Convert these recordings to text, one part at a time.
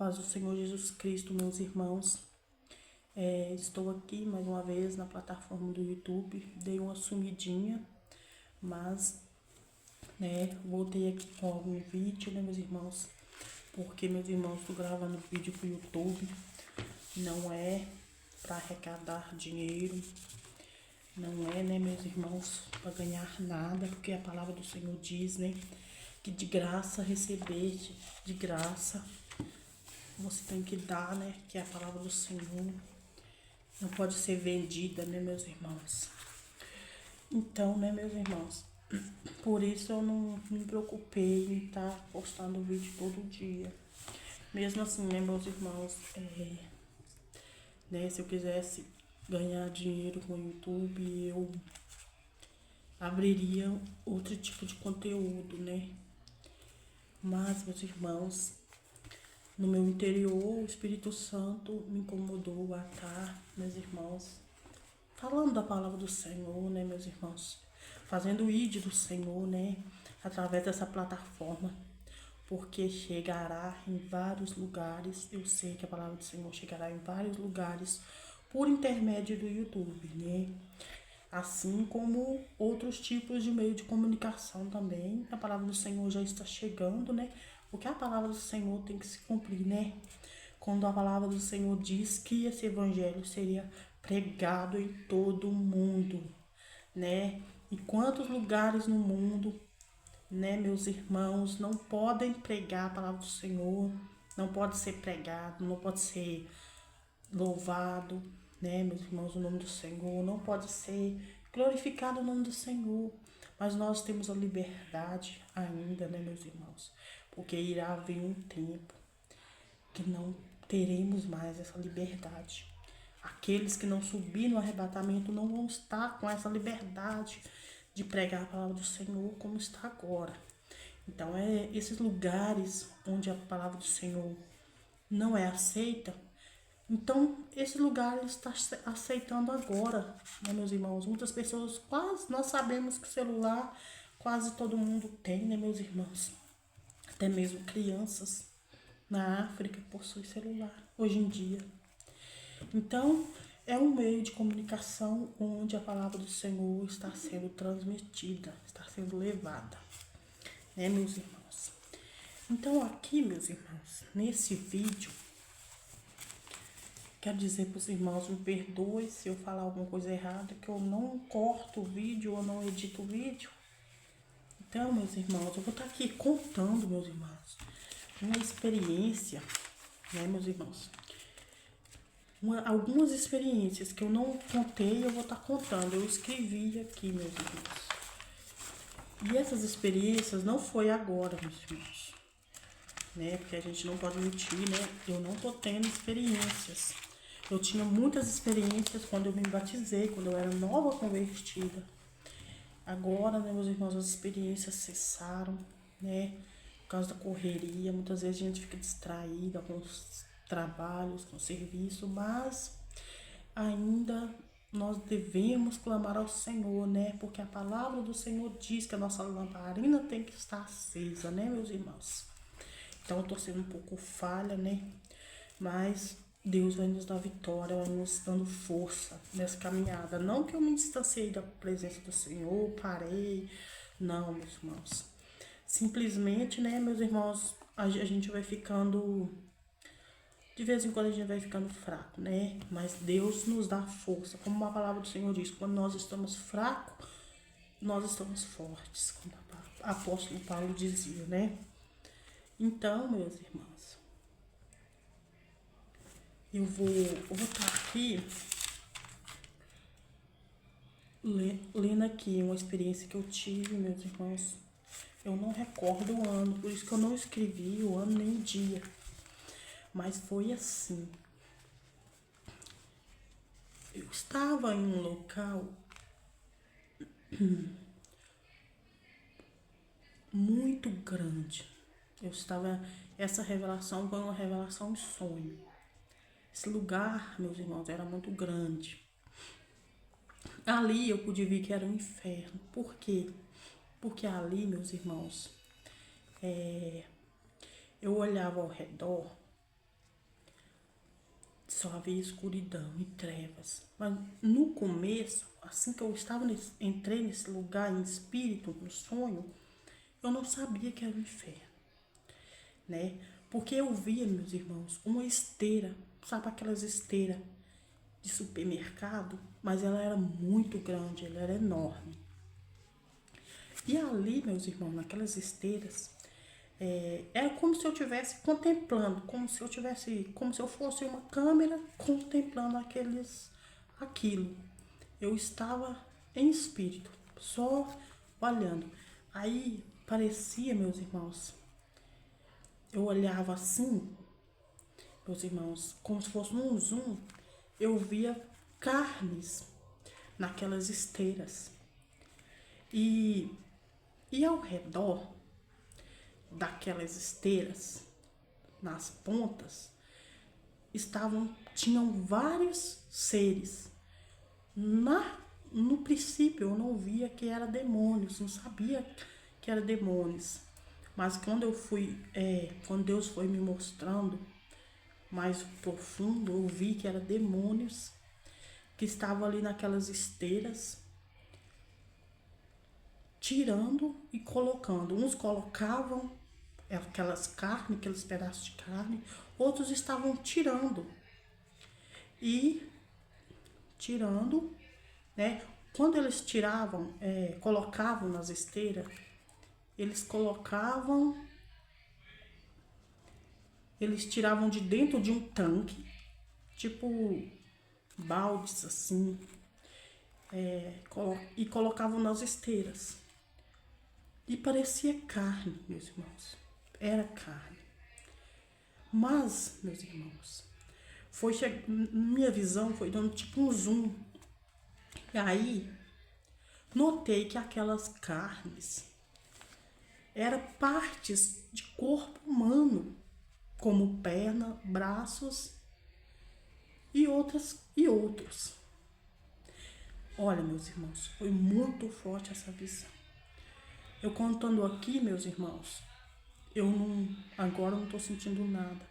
Paz do Senhor Jesus Cristo, meus irmãos. Estou aqui mais uma vez na plataforma do YouTube. Dei uma sumidinha, mas, voltei aqui com algum vídeo, meus irmãos. Porque, meus irmãos, estou gravando vídeo pro YouTube. Não é para arrecadar dinheiro. Não é, meus irmãos, para ganhar nada. Porque a palavra do Senhor diz, que de graça recebeste, de graça você tem que dar, que é a palavra do Senhor. Não pode ser vendida, meus irmãos. Então, meus irmãos, por isso eu não me preocupei em estar postando vídeo todo dia. Mesmo assim, meus irmãos, se eu quisesse ganhar dinheiro com o YouTube, eu abriria outro tipo de conteúdo, Mas, meus irmãos, no meu interior, o Espírito Santo me incomodou a estar, meus irmãos, falando da palavra do Senhor, meus irmãos, fazendo o ID do Senhor, através dessa plataforma, porque chegará em vários lugares. Eu sei que a palavra do Senhor chegará em vários lugares por intermédio do YouTube, Assim como outros tipos de meio de comunicação também. A palavra do Senhor já está chegando, Porque a palavra do Senhor tem que se cumprir, Quando a palavra do Senhor diz que esse evangelho seria pregado em todo o mundo, E quantos lugares no mundo, meus irmãos, não podem pregar a palavra do Senhor, não pode ser pregado, não pode ser louvado, meus irmãos, o nome do Senhor, não pode ser glorificado o nome do Senhor. Mas nós temos a liberdade ainda, meus irmãos, porque irá haver um tempo que não teremos mais essa liberdade. Aqueles que não subirem no arrebatamento não vão estar com essa liberdade de pregar a palavra do Senhor como está agora. Então, esses lugares onde a palavra do Senhor não é aceita, então esse lugar está aceitando agora, meus irmãos. Muitas pessoas, nós sabemos que celular quase todo mundo tem, meus irmãos. Até mesmo crianças na África possuem celular hoje em dia. Então, é um meio de comunicação onde a palavra do Senhor está sendo transmitida, está sendo levada, meus irmãos. Então, aqui, meus irmãos, nesse vídeo, quero dizer para os irmãos, me perdoe se eu falar alguma coisa errada, que eu não corto o vídeo ou não edito o vídeo. Então, meus irmãos, eu vou estar aqui contando, meus irmãos, uma experiência, meus irmãos. Algumas experiências que eu não contei, eu vou estar contando. Eu escrevi aqui, meus irmãos. E essas experiências não foi agora, meus irmãos. Porque a gente não pode mentir, Eu não tô tendo experiências. Eu tinha muitas experiências quando eu me batizei, quando eu era nova convertida. Agora, meus irmãos, as experiências cessaram, Por causa da correria. Muitas vezes a gente fica distraída com os trabalhos, com o serviço, mas ainda nós devemos clamar ao Senhor, Porque a palavra do Senhor diz que a nossa lamparina tem que estar acesa, meus irmãos? Então eu tô sendo um pouco falha, Mas Deus vai nos dar vitória, vai nos dando força nessa caminhada. Não que eu me distanciei da presença do Senhor, parei. Não, meus irmãos. Simplesmente, meus irmãos, a gente vai ficando... De vez em quando a gente vai ficando fraco, Mas Deus nos dá força. Como a palavra do Senhor diz, quando nós estamos fracos, nós estamos fortes. Como o apóstolo Paulo dizia, Então, meus irmãos, eu vou estar aqui lendo aqui uma experiência que eu tive, meus irmãos. Eu não recordo o ano, por isso que eu não escrevi o ano nem o dia. Mas foi assim. Eu estava em um local muito grande. Essa revelação foi uma revelação de sonho. Esse lugar, meus irmãos, era muito grande. Ali eu pude ver que era um inferno. Por quê? Porque ali, meus irmãos, eu olhava ao redor só havia escuridão e trevas. Mas no começo, assim que eu entrei nesse lugar em espírito, no sonho, eu não sabia que era o inferno, né? Porque eu via, meus irmãos, uma esteira, sabe aquelas esteiras de supermercado? Mas ela era muito grande, ela era enorme. E ali, meus irmãos, naquelas esteiras, era como se eu estivesse contemplando, como se eu fosse uma câmera contemplando aquilo. Eu estava em espírito, só olhando. Aí parecia, meus irmãos, eu olhava assim, meus irmãos, como se fosse um zoom, eu via carnes naquelas esteiras. E, e ao redor daquelas esteiras, nas pontas, tinham vários seres. No princípio eu não via que era demônios, não sabia que era demônios. Mas quando Deus foi me mostrando mais profundo, eu vi que era demônios que estavam ali naquelas esteiras, tirando e colocando. Uns colocavam aqueles pedaços de carne, outros estavam tirando, né? Quando eles colocavam nas esteiras, eles tiravam de dentro de um tanque, tipo baldes assim, e colocavam nas esteiras. E parecia carne, meus irmãos. Era carne. Mas, meus irmãos, minha visão foi dando tipo um zoom. E aí, notei que aquelas carnes eram partes de corpo humano, como perna, braços e outros. Olha, meus irmãos, foi muito forte essa visão. Eu contando aqui, meus irmãos, agora eu não estou sentindo nada.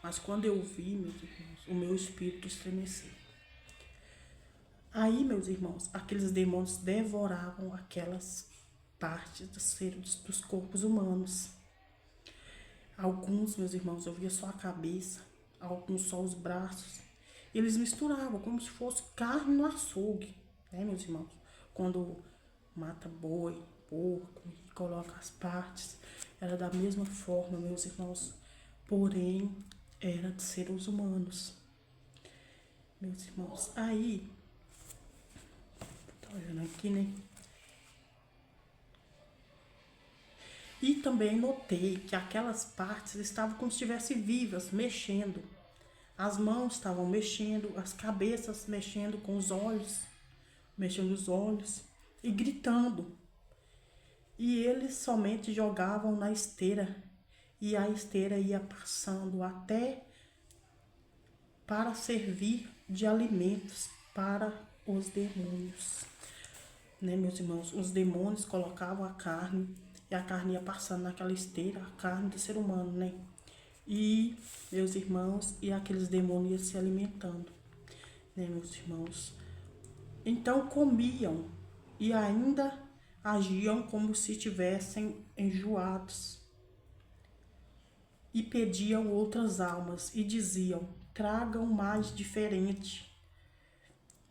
Mas quando eu vi, meus irmãos, o meu espírito estremeceu. Aí, meus irmãos, aqueles demônios devoravam aquelas partes dos corpos humanos. Alguns, meus irmãos, eu via só a cabeça, alguns só os braços. Eles misturavam como se fosse carne no açougue, né, meus irmãos? Quando mata boi, porco e coloca as partes, era da mesma forma, meus irmãos, porém era de seres humanos, meus irmãos. Aí, tô olhando aqui, né? E também notei que aquelas partes estavam como se estivessem vivas, mexendo. As mãos estavam mexendo, as cabeças mexendo com os olhos, mexendo os olhos e gritando. E eles somente jogavam na esteira, e a esteira ia passando até para servir de alimentos para os demônios. Né, meus irmãos? Os demônios colocavam a carne e a carne ia passando naquela esteira, a carne do ser humano, né? E, meus irmãos, e aqueles demônios iam se alimentando, né, meus irmãos? Então comiam e ainda agiam como se estivessem enjoados. E pediam outras almas e diziam: tragam mais diferente,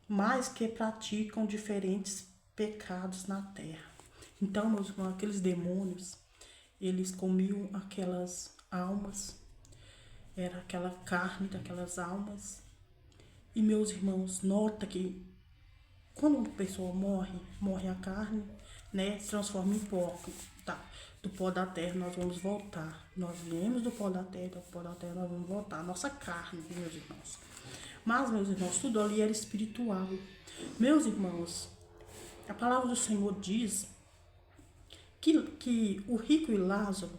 mais que praticam diferentes pecados na terra. Então, meus irmãos, aqueles demônios, eles comiam aquelas almas, era aquela carne daquelas almas. E, meus irmãos, nota que quando uma pessoa morre a carne, né, se transforma em pó. Tá? Do pó da terra nós vamos voltar. Nós viemos do pó da terra nós vamos voltar. A nossa carne, meus irmãos. Mas, meus irmãos, tudo ali era espiritual. Meus irmãos, a palavra do Senhor diz que o rico e Lázaro,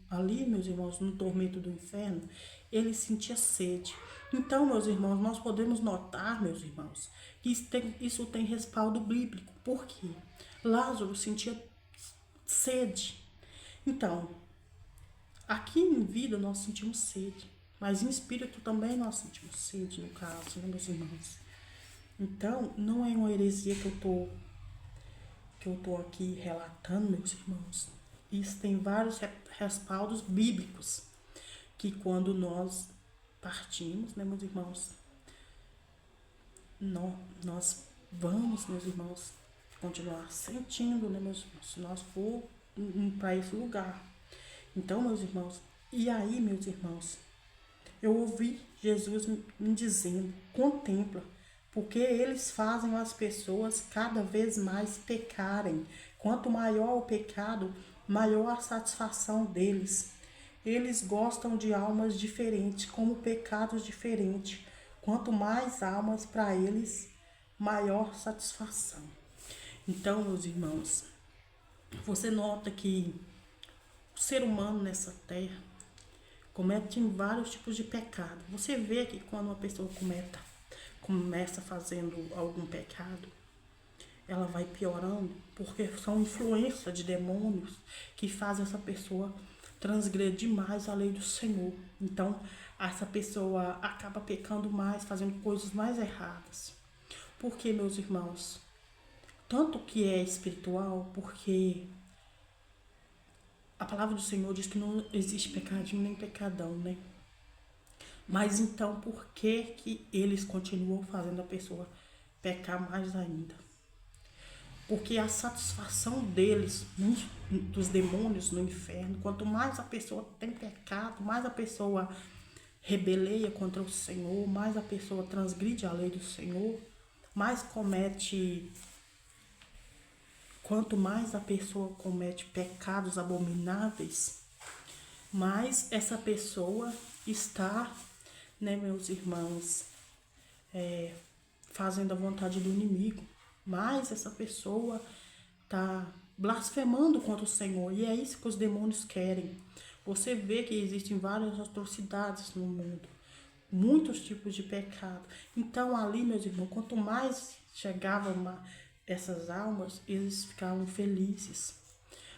ali, meus irmãos, no tormento do inferno, ele sentia sede. Então, meus irmãos, nós podemos notar, meus irmãos, que isso tem respaldo bíblico. Por quê? Lázaro sentia sede. Então, aqui em vida nós sentimos sede. mas em espírito também nós sentimos sede, no caso, né, meus irmãos? Então, não é uma heresia que eu tô aqui relatando, meus irmãos. Isso tem vários respaldos bíblicos, que quando nós partimos, né, meus irmãos, nós vamos, meus irmãos, continuar sentindo, né, meus irmãos, se nós for para esse lugar. Então, meus irmãos, e aí, meus irmãos, eu ouvi Jesus me dizendo, contempla, porque eles fazem as pessoas cada vez mais pecarem. Quanto maior o pecado, maior a satisfação deles. Eles gostam de almas diferentes, como pecados diferentes. Quanto mais almas para eles, maior satisfação. Então, meus irmãos, você nota que o ser humano nessa terra comete vários tipos de pecado. Você vê que quando uma pessoa começa fazendo algum pecado, ela vai piorando, porque são influências de demônios que fazem essa pessoa transgredir mais a lei do Senhor. Então, essa pessoa acaba pecando mais, fazendo coisas mais erradas. Por que, meus irmãos? Tanto que é espiritual, porque a palavra do Senhor diz que não existe pecadinho nem pecadão, né? Mas então, por que que eles continuam fazendo a pessoa pecar mais ainda? Porque a satisfação deles, dos demônios no inferno, quanto mais a pessoa tem pecado, mais a pessoa rebeleia contra o Senhor, mais a pessoa transgride a lei do Senhor, mais comete. Quanto mais a pessoa comete pecados abomináveis, mais essa pessoa está, né, meus irmãos, fazendo a vontade do inimigo. Mais essa pessoa está blasfemando contra o Senhor. E é isso que os demônios querem. Você vê que existem várias atrocidades no mundo. Muitos tipos de pecado. Então ali, meus irmãos, quanto mais chegava essas almas, eles ficavam felizes.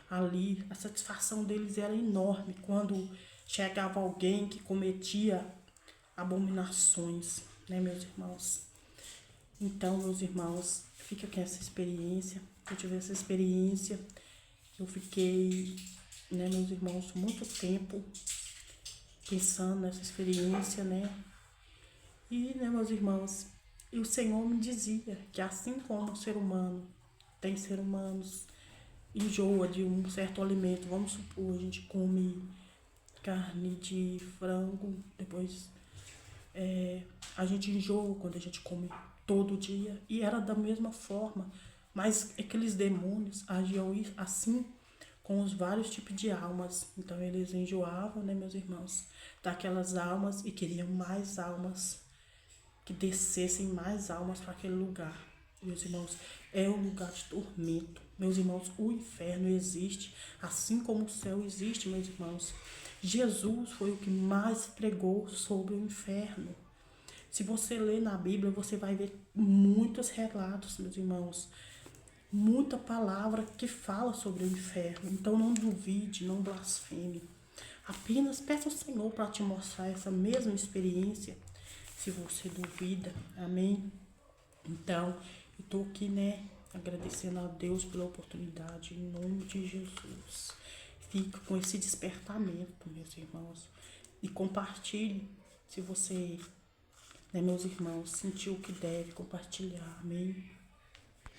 Ali, a satisfação deles era enorme quando chegava alguém que cometia abominações, né, meus irmãos? Então, meus irmãos, fica com essa experiência. Eu tive essa experiência, eu fiquei, né, meus irmãos, muito tempo pensando nessa experiência, né? E, né, meus irmãos, e o Senhor me dizia que assim como o ser humano, tem ser humanos, enjoa de um certo alimento, vamos supor, a gente come carne de frango, depois a gente enjoa quando a gente come todo dia, e era da mesma forma, mas aqueles demônios agiam assim com os vários tipos de almas. Então eles enjoavam, né, meus irmãos, daquelas almas e queriam mais almas, que descessem mais almas para aquele lugar. Meus irmãos, é um lugar de tormento. Meus irmãos, o inferno existe, assim como o céu existe, meus irmãos. Jesus foi o que mais pregou sobre o inferno. Se você ler na Bíblia, você vai ver muitos relatos, meus irmãos. Muita palavra que fala sobre o inferno. Então não duvide, não blasfeme. Apenas peça ao Senhor para te mostrar essa mesma experiência, se você duvida. Amém? Então, eu estou aqui, né, agradecendo a Deus pela oportunidade, em nome de Jesus. Fica com esse despertamento, meus irmãos. E compartilhe, se você, né, meus irmãos, sentiu que deve compartilhar. Amém?